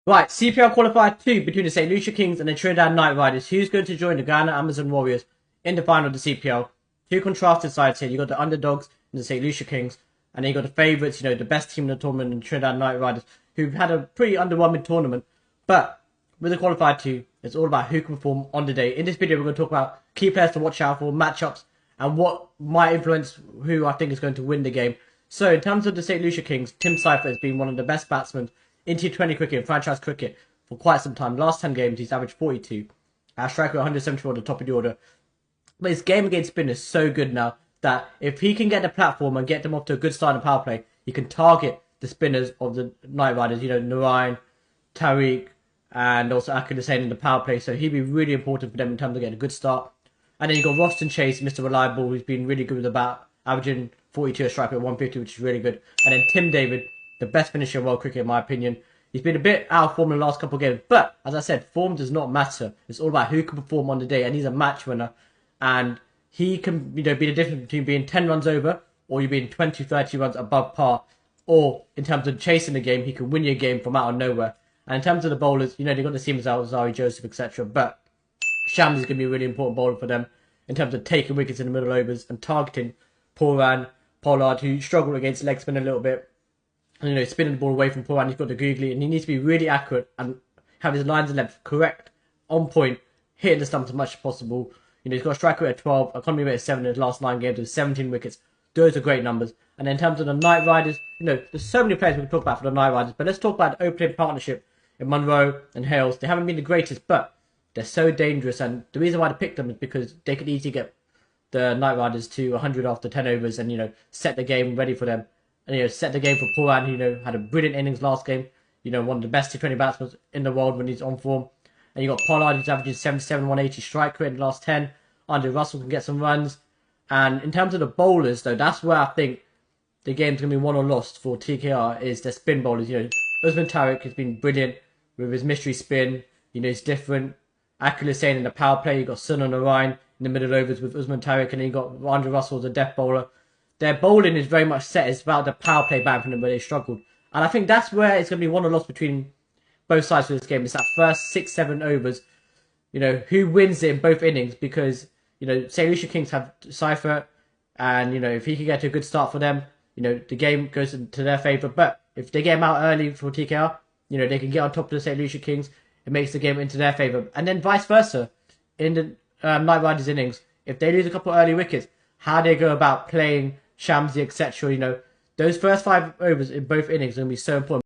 Right, CPL Qualifier 2 between the St. Lucia Kings and the Trinidad Knight Riders. Who's going to join the Ghana Amazon Warriors in the final of the CPL? Two contrasted sides here. You got the underdogs in the St. Lucia Kings, and then you got the favourites, the best team in the tournament, in the Trinidad Knight Riders, who've had a pretty underwhelming tournament. But with the Qualifier 2, it's all about who can perform on the day. In this video, we're going to talk about key players to watch out for, matchups, and what might influence who I think is going to win the game. So, in terms of the St. Lucia Kings, Tim Cypher has been one of the best batsmen in T20 cricket and franchise cricket for quite some time. Last 10 games, he's averaged 42. Our striker 174 at the top of the order. But his game against spin is so good now that if he can get the platform and get them off to a good start in the power play, he can target the spinners of the Knight Riders, Narayan, Tariq, and also Akil Hussain in the power play. So he'd be really important for them in terms of getting a good start. And then you got Roston Chase, Mr. Reliable, who's been really good with the bat, averaging 42 a strike at 150, which is really good. And then Tim David, the best finisher in world cricket, in my opinion. He's been a bit out of form in the last couple of games. But, as I said, form does not matter. It's all about who can perform on the day. And he's a match winner. And he can, be the difference between being 10 runs over or you being 20, 30 runs above par. Or, in terms of chasing the game, he can win your game from out of nowhere. And in terms of the bowlers, they've got the seamers out, Zari Joseph, etc. But Shams is going to be a really important bowler for them in terms of taking wickets in the middle overs and targeting Pooran, Pollard, who struggled against leg spin a little bit. And, spinning the ball away from Pooran, he's got the googly, and he needs to be really accurate and have his lines and length correct, on point, hitting the stumps as much as possible. He's got a strike rate of 12, economy rate of 7 in his last 9 games with 17 wickets. Those are great numbers. And in terms of the Knight Riders, there's so many players we can talk about for the Knight Riders, but let's talk about the opening partnership in Munro and Hales. They haven't been the greatest, but they're so dangerous, and the reason why I picked them is because they could easily get the Knight Riders to 100 after 10 overs and, set the game ready for them. And, set the game for Pooran, who, had a brilliant innings last game. One of the best T20 batsmen in the world when he's on form. And you got Pollard, who's averaging 77, 180 strike rate in the last 10. Andre Russell can get some runs. And in terms of the bowlers, though, that's where I think the game's going to be won or lost for TKR, is their spin bowlers. Usman Tariq has been brilliant with his mystery spin. He's different. Akil Hussain in the power play. You've got Sun and Orion in the middle overs with Usman Tariq. And then you've got Andre Russell as a death bowler. Their bowling is very much set. It's about the power play batting for them where they struggled. And I think that's where it's going to be won or lost between both sides for this game. It's that first 6-7 overs. Who wins it in both innings, because, St. Lucia Kings have Cypher, and, if he can get to a good start for them, the game goes into their favour. But if they get him out early for TKR, they can get on top of the St. Lucia Kings. It makes the game into their favour. And then vice versa. In the Knight Riders innings, if they lose a couple of early wickets, how they go about playing Shamsi, etc. Those first 5 overs in both innings are going to be so important.